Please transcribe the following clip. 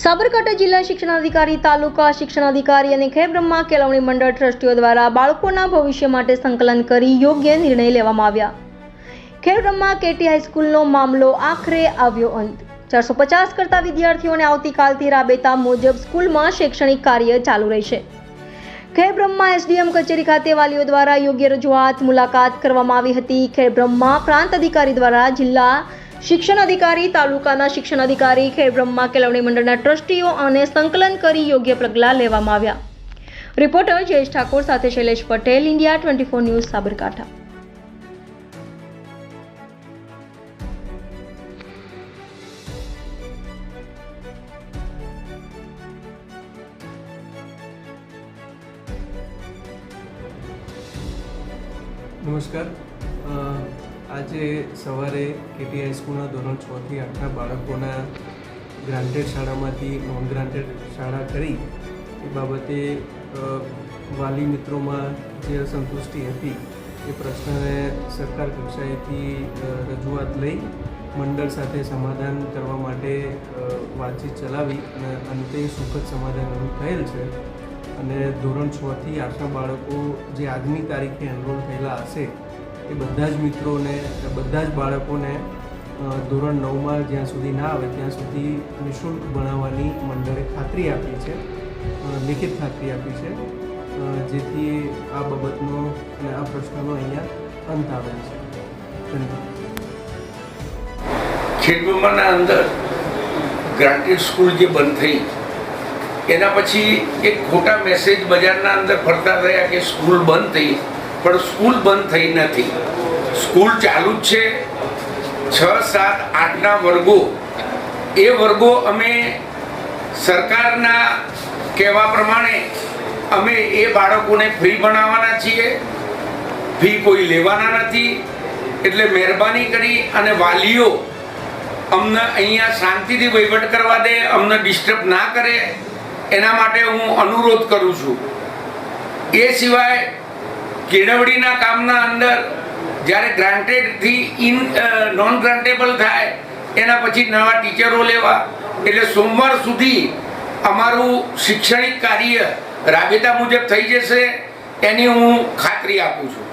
સાબરકાંઠા જિલ્લા શિક્ષણાધિકારી, તાલુકા શિક્ષણાધિકારી અને ખેડબ્રહ્મા કેળવણી મંડળ ટ્રસ્ટીઓ દ્વારા બાળકોના ભવિષ્ય માટે સંકલન કરી યોગ્ય નિર્ણય લેવામાં આવ્યા। ખેડબ્રહ્મા કેટી હાઈસ્કૂલનો મામલો આખરે આવ્યો અંત। 450 કરતા વિદ્યાર્થીઓને આવતીકાલથી રાબેતા મુજબ સ્કૂલમાં શૈક્ષણિક કાર્ય ચાલુ રહેશે। ખેડબ્રહ્મા એસડીએમ કચેરી ખાતે વાલીઓ દ્વારા યોગ્ય રજૂઆત મુલાકાત કરવામાં આવી હતી। ખેડબ્રહ્મા પ્રાંત અધિકારી દ્વારા જિલ્લા શિક્ષણ અધિકારી, તાલુકાના શિક્ષણ અધિકારી, ખેડબ્રહ્મા કેળવણી મંડળના ટ્રસ્ટીઓ અને સંકલન કરી યોગ્ય પગલાં લેવામાં આવ્યા। રિપોર્ટર જયેશ ઠાકોર સાથે શૈલેષ પટેલ, ઇન્ડિયા 24 ન્યૂઝ, સાબરકાંઠા। નમસ્કાર। આજે સવારે કેટી હાઈસ્કૂલના ધોરણ 6 થી 8ના બાળકોના ગ્રાન્ટેડ શાળામાંથી નોન ગ્રાન્ટેડ શાળા કરી એ બાબતે વાલી મિત્રોમાં જે અસંતુષ્ટિ હતી એ પ્રશ્નને સરકાર કક્ષાએથી રજૂઆત લઈ મંડળ સાથે સમાધાન કરવા માટે વાતચીત ચલાવી અને અંતે સુખદ સમાધાન થયેલ છે। અને ધોરણ 6 થી 8ના બાળકો જે આજની તારીખે એનરોલ થયેલા હશે એ બધા જ મિત્રોને, બધા જ બાળકોને ધોરણ 9માં જ્યાં સુધી ના આવે ત્યાં સુધી નિઃશુલ્ક ભણાવવાની મંડળે ખાતરી આપી છે, લિખિત ખાતરી આપી છે, જેથી આ બાબતનો અને આ પ્રશ્નનો અહીંયા અંત આવેલ છે। ધન્યવાદ। ખેડબ્રહ્માના અંદર ગ્રાન્ટેડ સ્કૂલ જે બંધ થઈ એના પછી એક ખોટા મેસેજ બજારના અંદર ફરતા રહ્યા કે સ્કૂલ બંધ થઈ, પણ સ્કૂલ બંધ થઈ નથી, સ્કૂલ ચાલુ જ છે। 6, 7, 8ના વર્ગો, એ વર્ગો અમે સરકારના કહેવા પ્રમાણે અમે એ બાળકોને ફ્રી ભણાવવાના છીએ, ફી કોઈ લેવાના નથી। એટલે મહેરબાની કરી અને વાલીઓ અમને અહીંયા શાંતિથી વહીવટ કરવા દે, અમને ડિસ્ટર્બ ના કરે, એના માટે હું અનુરોધ કરું છું। એ સિવાય કેળવણીના કામના અંદર જ્યારે ગ્રાન્ટેડથી નોન ગ્રાન્ટેબલ થાય એના પછી નવા ટીચરો લેવા, એટલે સોમવાર સુધી અમારું શૈક્ષણિક કાર્ય રાબેતા મુજબ થઈ જશે એની હું ખાતરી આપું છું।